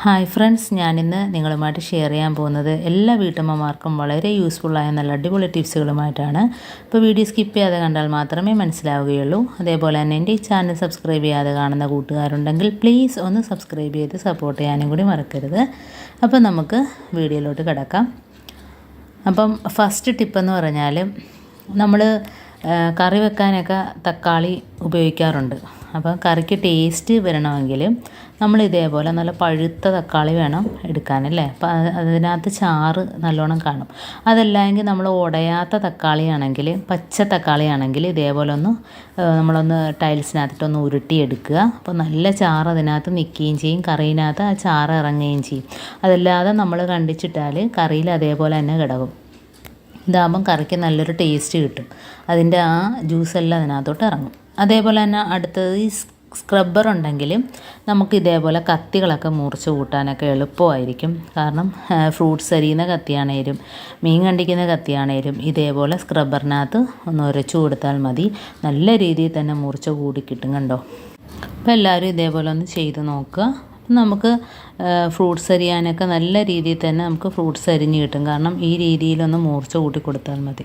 Hi friends, ഞാനിന്ന് നിങ്ങളുമായിട്ട് share ചെയ്യാൻ പോകുന്നത് എല്ലാ വീട്ടമ്മമാർക്കും വളരെ യൂസ്ഫുള്ളായ നല്ല അടിപൊളി ടിപ്സുകളുമായിട്ടാണ്. അപ്പോൾ വീഡിയോ സ്കിപ്പ് ചെയ്യാതെ കണ്ടാൽ മാത്രമേ മനസ്സിലാവുകയുള്ളൂ. അതേപോലെ തന്നെ എൻ്റെ ഈ ചാനൽ സബ്സ്ക്രൈബ് ചെയ്യാതെ കാണുന്ന കൂട്ടുകാരുണ്ടെങ്കിൽ പ്ലീസ് ഒന്ന് സബ്സ്ക്രൈബ് ചെയ്ത് സപ്പോർട്ട് ചെയ്യാനും കൂടി മറക്കരുത്. അപ്പോൾ നമുക്ക് വീഡിയോയിലോട്ട് കിടക്കാം. അപ്പം ഫസ്റ്റ് ടിപ്പെന്ന് പറഞ്ഞാൽ നമ്മൾ കറി വെക്കാനൊക്കെ തക്കാളി ഉപയോഗിക്കാറുണ്ട്. അപ്പം കറിക്ക് ടേസ്റ്റ് വരണമെങ്കിൽ നമ്മൾ ഇതേപോലെ നല്ല പഴുത്ത തക്കാളി വേണം എടുക്കാനല്ലേ. അപ്പം അതിനകത്ത് ചാറ് നല്ലോണം കാണും. അതല്ലെങ്കിൽ നമ്മൾ ഉടയാത്ത തക്കാളിയാണെങ്കിൽ, പച്ച തക്കാളിയാണെങ്കിൽ ഇതേപോലെ നമ്മളൊന്ന് ടൈൽസിനകത്തിട്ടൊന്ന് ഉരുട്ടിയെടുക്കുക. അപ്പോൾ നല്ല ചാറ് അതിനകത്ത് നിൽക്കുകയും ചെയ്യും, കറിയിനകത്ത് ആ ചാറ് ഇറങ്ങുകയും ചെയ്യും. അതല്ലാതെ നമ്മൾ കണ്ടിച്ചിട്ടാൽ കറിയിൽ അതേപോലെ തന്നെ കിടക്കും. ഇതാകുമ്പം കറിക്ക് നല്ലൊരു ടേസ്റ്റ് കിട്ടും. അതിൻ്റെ ആ ജ്യൂസെല്ലാം അതിനകത്തോട്ട് ഇറങ്ങും. അതേപോലെ തന്നെ അടുത്തത് ഈ സ്ക്രബ്ബർ ഉണ്ടെങ്കിൽ നമുക്ക് ഇതേപോലെ കത്തികളൊക്കെ മുറിച്ച് കൂട്ടാനൊക്കെ എളുപ്പമായിരിക്കും. കാരണം ഫ്രൂട്ട്സ് അരിയുന്ന കത്തിയാണേലും മീൻ കണ്ടിക്കുന്ന കത്തിയാണേലും ഇതേപോലെ സ്ക്രബ്ബറിനകത്ത് ഒന്ന് ഉരച്ചു കൊടുത്താൽ മതി. നല്ല രീതിയിൽ തന്നെ മുറിച്ച് കൂടി കിട്ടും. കണ്ടോ? അപ്പോൾ എല്ലാവരും ഇതേപോലെ ഒന്ന് ചെയ്ത് നോക്കുക. നമുക്ക് ഫ്രൂട്ട്സ് അരിയാനൊക്കെ നല്ല രീതിയിൽ തന്നെ നമുക്ക് ഫ്രൂട്ട്സ് അരിഞ്ഞ് കിട്ടും. കാരണം ഈ രീതിയിലൊന്ന് മൂർച്ച കൂട്ടി കൊടുത്താൽ മതി.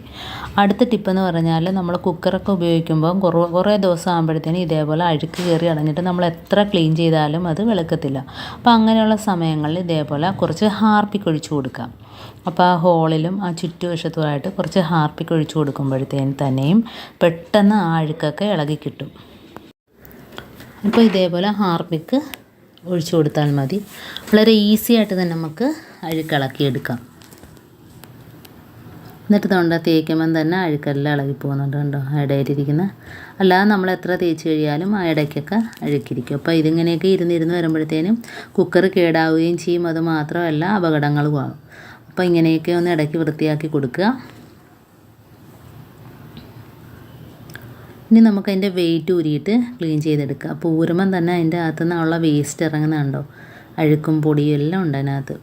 അടുത്ത ടിപ്പെന്ന് പറഞ്ഞാൽ നമ്മൾ കുക്കറൊക്കെ ഉപയോഗിക്കുമ്പോൾ കുറേ ദിവസം ആകുമ്പോഴത്തേനും ഇതേപോലെ അഴുക്ക് കയറി അടഞ്ഞിട്ട് നമ്മൾ എത്ര ക്ലീൻ ചെയ്താലും അത് വെളുക്കത്തില്ല. അപ്പോൾ അങ്ങനെയുള്ള സമയങ്ങളിൽ ഇതേപോലെ കുറച്ച് ഹാർപ്പിക് ഒഴിച്ച് കൊടുക്കാം. അപ്പോൾ ആ ഹോളിലും ആ ചുറ്റുവശത്തുമായിട്ട് കുറച്ച് ഹാർപ്പിക് ഒഴിച്ച് കൊടുക്കുമ്പോഴത്തേനും തന്നെയും പെട്ടെന്ന് ആ അഴുക്കൊക്കെ ഇളകി കിട്ടും. അപ്പോൾ ഇതേപോലെ ഹാർപ്പിക് ഒഴിച്ചു കൊടുത്താൽ മതി. വളരെ ഈസി ആയിട്ട് തന്നെ നമുക്ക് അഴുക്കിളക്കിയെടുക്കാം. എന്നിട്ട് തൊണ്ട തേക്കുമ്പം തന്നെ അഴുക്കെല്ലാം ഇളകി പോകുന്നുണ്ട്. കണ്ടോ? ഇടയിലിരിക്കുന്ന, അല്ലാതെ നമ്മൾ എത്ര തേച്ച് കഴിയാലും ആ ഇടയ്ക്കൊക്കെ അഴുക്കിരിക്കും. അപ്പോൾ ഇതിങ്ങനെയൊക്കെ ഇരുന്ന് വരുമ്പോഴത്തേനും കുക്കർ കേടാവുകയും ചെയ്യും. അത് മാത്രമല്ല അപകടങ്ങളും ആകും. അപ്പോൾ ഇങ്ങനെയൊക്കെ ഒന്ന് ഇടയ്ക്ക് വൃത്തിയാക്കി കൊടുക്കുക. ഇനി നമുക്കതിൻ്റെ വെയിറ്റ് ഊരിയിട്ട് ക്ലീൻ ചെയ്തെടുക്കുക. അപ്പോൾ ഊരുമ്പം തന്നെ അതിൻ്റെ അകത്തു നിന്നുള്ള വേസ്റ്റ് ഇറങ്ങുന്നുണ്ടോ, അഴുക്കും പൊടിയും എല്ലാം ഉണ്ട് അതിനകത്ത്.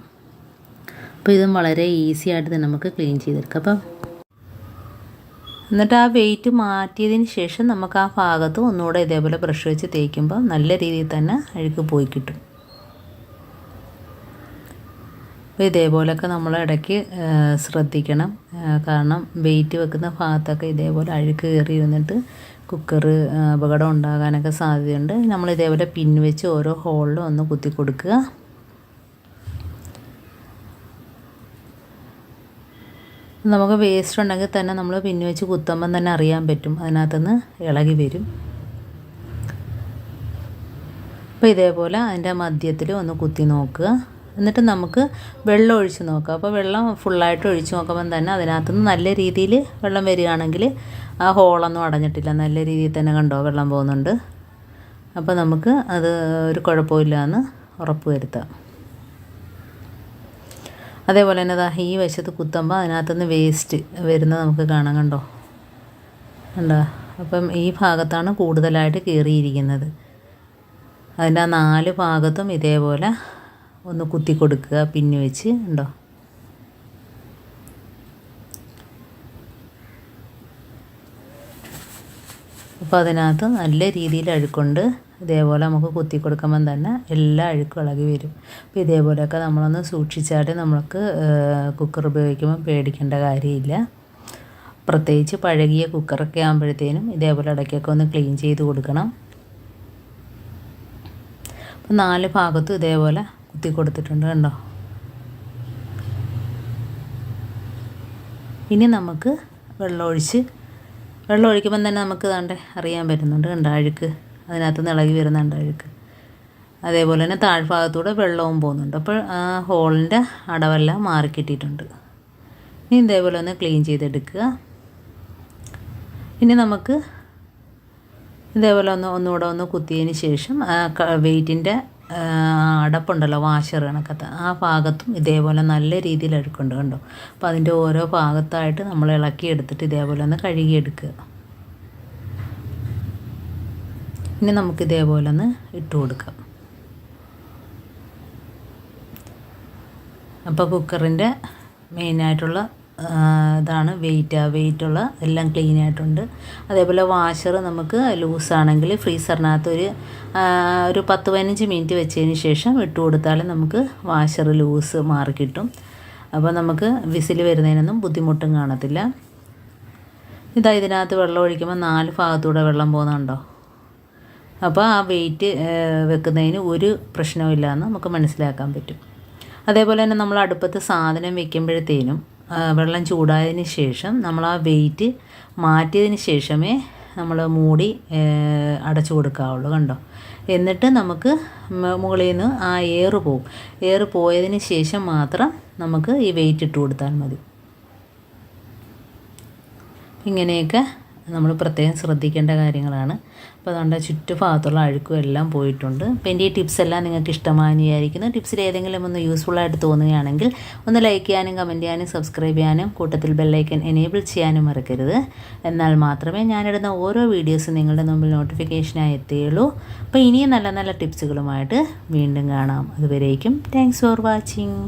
അപ്പോൾ ഇതും വളരെ ഈസി ആയിട്ട് തന്നെ നമുക്ക് ക്ലീൻ ചെയ്തെടുക്കാം. അപ്പം എന്നിട്ട് ആ വെയിറ്റ് മാറ്റിയതിന് ശേഷം നമുക്ക് ആ ഭാഗത്ത് ഒന്നുകൂടെ ഇതേപോലെ ബ്രഷ് വെച്ച് തേക്കുമ്പോൾ നല്ല രീതിയിൽ തന്നെ അഴുക്ക് പോയി കിട്ടും. അപ്പോൾ ഇതേപോലെയൊക്കെ നമ്മൾ ഇടയ്ക്ക് ശ്രദ്ധിക്കണം. കാരണം വെയിറ്റ് വെക്കുന്ന ഭാഗത്തൊക്കെ ഇതേപോലെ അഴുക്ക് കയറി ഇരുന്നിട്ട് കുക്കർ അപകടം ഉണ്ടാകാനൊക്കെ സാധ്യതയുണ്ട്. നമ്മൾ ഇതേപോലെ പിൻ വെച്ച് ഓരോ ഹോളിലും ഒന്ന് കുത്തി കൊടുക്കുക. നമുക്ക് വേസ്റ്റ് ഉണ്ടെങ്കിൽ തന്നെ നമ്മൾ പിൻ വെച്ച് കുത്തുമ്പം തന്നെ അറിയാൻ പറ്റും, അതിനകത്തുനിന്ന് ഇളകി വരും. അപ്പോൾ ഇതേപോലെ അതിൻ്റെ മധ്യത്തിൽ ഒന്ന് കുത്തി നോക്കുക. എന്നിട്ട് നമുക്ക് വെള്ളം ഒഴിച്ച് നോക്കാം. അപ്പോൾ വെള്ളം ഫുള്ളായിട്ട് ഒഴിച്ച് നോക്കുമ്പം തന്നെ അതിനകത്തുനിന്ന് നല്ല രീതിയിൽ വെള്ളം വരികയാണെങ്കിൽ ആ ഹോളൊന്നും അടഞ്ഞിട്ടില്ല, നല്ല രീതിയിൽ തന്നെ കണ്ടോ വെള്ളം പോകുന്നുണ്ട്. അപ്പോൾ നമുക്ക് അത് ഒരു കുഴപ്പമില്ല എന്ന് ഉറപ്പ് വരുത്താം. അതേപോലെ തന്നെ ഈ വശത്ത് കുത്തുമ്പോൾ അതിനകത്തുനിന്ന് വേസ്റ്റ് വരുന്നത് നമുക്ക് കാണാൻ, കണ്ടോ? കണ്ടോ? അപ്പം ഈ ഭാഗത്താണ് കൂടുതലായിട്ട് കയറിയിരിക്കുന്നത്. അതിൻ്റെ ആ 4 ഭാഗത്തും ഇതേപോലെ ഒന്ന് കുത്തി കൊടുക്കുക പിന്ന് വെച്ച്. ഉണ്ടോ? അപ്പോൾ അതിനകത്ത് നല്ല രീതിയിൽ അഴുക്കുണ്ട്. ഇതേപോലെ നമുക്ക് കുത്തി കൊടുക്കുമ്പം തന്നെ എല്ലാ അഴുക്കും ഇളകി വരും. അപ്പോൾ ഇതേപോലെയൊക്കെ നമ്മളൊന്ന് സൂക്ഷിച്ചാൽ നമുക്ക് കുക്കർ ഉപയോഗിക്കുമ്പോൾ പേടിക്കേണ്ട കാര്യമില്ല. പ്രത്യേകിച്ച് പഴകിയ കുക്കറൊക്കെ ആകുമ്പോഴത്തേനും ഇതേപോലെ ഇടയ്ക്കൊക്കെ ഒന്ന് ക്ലീൻ ചെയ്ത് കൊടുക്കണം. അപ്പോൾ 4 ഭാഗത്തും ഇതേപോലെ കുത്തി കൊടുത്തിട്ടുണ്ട്. കണ്ടോ? ഇനി നമുക്ക് വെള്ളം ഒഴിക്കുമ്പം തന്നെ നമുക്ക് അറിയാൻ പറ്റുന്നുണ്ട്. കണ്ടോ? അഴുക്ക് അതിനകത്ത് നിന്ന് ഇളകി വരുന്നുണ്ട് അഴുക്ക്. അതേപോലെ തന്നെ താഴ്ഭാഗത്തൂടെ വെള്ളവും പോകുന്നുണ്ട്. അപ്പോൾ ആ ഹോളിൻ്റെ അടവെല്ലാം മാറിക്കിട്ടിയിട്ടുണ്ട്. ഇനി ഇതേപോലെ ഒന്ന് ക്ലീൻ ചെയ്തെടുക്കുക. ഇനി നമുക്ക് ഇതേപോലെ ഒന്നുകൂടെ ഒന്ന് കുത്തിയതിന് ശേഷം വെയിറ്റിൻ്റെ അടപ്പുണ്ടല്ലോ, വാഷർ കണക്കത്തെ ആ ഭാഗത്തും ഇതേപോലെ നല്ല രീതിയിൽ അഴുക്കുണ്ട്. കണ്ടോ? അപ്പോൾ അതിൻ്റെ ഓരോ ഭാഗത്തായിട്ട് നമ്മൾ ഇളക്കി എടുത്തിട്ട് ഇതേപോലെ ഒന്ന് കഴുകിയെടുക്കുക. ഇനി നമുക്ക് ഇതേപോലെ ഒന്ന് ഇട്ട് കൊടുക്കാം. അപ്പോൾ കുക്കറിൻ്റെ മെയിനായിട്ടുള്ള ഇതാണ് വെയിറ്റുള്ള എല്ലാം ക്ലീൻ ആയിട്ടുണ്ട്. അതേപോലെ വാഷർ നമുക്ക് ലൂസാണെങ്കിൽ ഫ്രീസറിനകത്ത് ഒരു 10-15 മിനിറ്റ് വെച്ചതിന് ശേഷം ഇട്ട് കൊടുത്താൽ നമുക്ക് വാഷർ ലൂസ് മാറി കിട്ടും. അപ്പോൾ നമുക്ക് വിസിൽ വരുന്നതിനൊന്നും ബുദ്ധിമുട്ടും കാണത്തില്ല. ഇതിനകത്ത് വെള്ളം ഒഴിക്കുമ്പോൾ 4 ഭാഗത്തൂടെ വെള്ളം പോകുന്നുണ്ടോ. അപ്പോൾ ആ വെയിറ്റ് വെക്കുന്നതിന് ഒരു പ്രശ്നവുമില്ല എന്ന് നമുക്ക് മനസ്സിലാക്കാൻ പറ്റും. അതേപോലെ തന്നെ നമ്മൾ അടുപ്പത്ത് സാധനം വെക്കുമ്പോഴത്തേനും വെള്ളം ചൂടായതിന് ശേഷം നമ്മൾ ആ വെയിറ്റ് മാറ്റിയതിന് ശേഷമേ നമ്മൾ മൂടി അടച്ചു കൊടുക്കാവുള്ളൂ. കണ്ടോ. എന്നിട്ട് നമുക്ക് മുകളിൽ നിന്ന് ആ എയർ പോയതിന് ശേഷം മാത്രം നമുക്ക് ഈ വെയിറ്റ് ഇട്ട് കൊടുത്താൽ മതി. ഇങ്ങനെയൊക്കെ നമ്മൾ പ്രത്യേകം ശ്രദ്ധിക്കേണ്ട കാര്യങ്ങളാണ്. അപ്പോൾ അതുകൊണ്ട് ചുറ്റുഭാഗത്തുള്ള അഴുക്കും എല്ലാം പോയിട്ടുണ്ട്. അപ്പോൾ എൻ്റെ ഈ ടിപ്സ് എല്ലാം നിങ്ങൾക്ക് ഇഷ്ടമായെന്ന് വിചാരിക്കുന്നു. ടിപ്സിൽ ഏതെങ്കിലും ഒന്ന് യൂസ്ഫുള്ളായിട്ട് തോന്നുകയാണെങ്കിൽ ഒന്ന് ലൈക്ക് ചെയ്യാനും കമൻറ്റ് ചെയ്യാനും സബ്സ്ക്രൈബ് ചെയ്യാനും കൂട്ടത്തിൽ ബെല്ലൈക്കൻ എനേബിൾ ചെയ്യാനും മറക്കരുത്. എന്നാൽ മാത്രമേ ഞാനിടുന്ന ഓരോ വീഡിയോസും നിങ്ങളുടെ മുമ്പിൽ നോട്ടിഫിക്കേഷനായി എത്തുകയുള്ളൂ. അപ്പോൾ ഇനിയും നല്ല നല്ല ടിപ്സുകളുമായിട്ട് വീണ്ടും കാണാം. അതുവരേക്കും താങ്ക്സ് ഫോർ വാച്ചിങ്.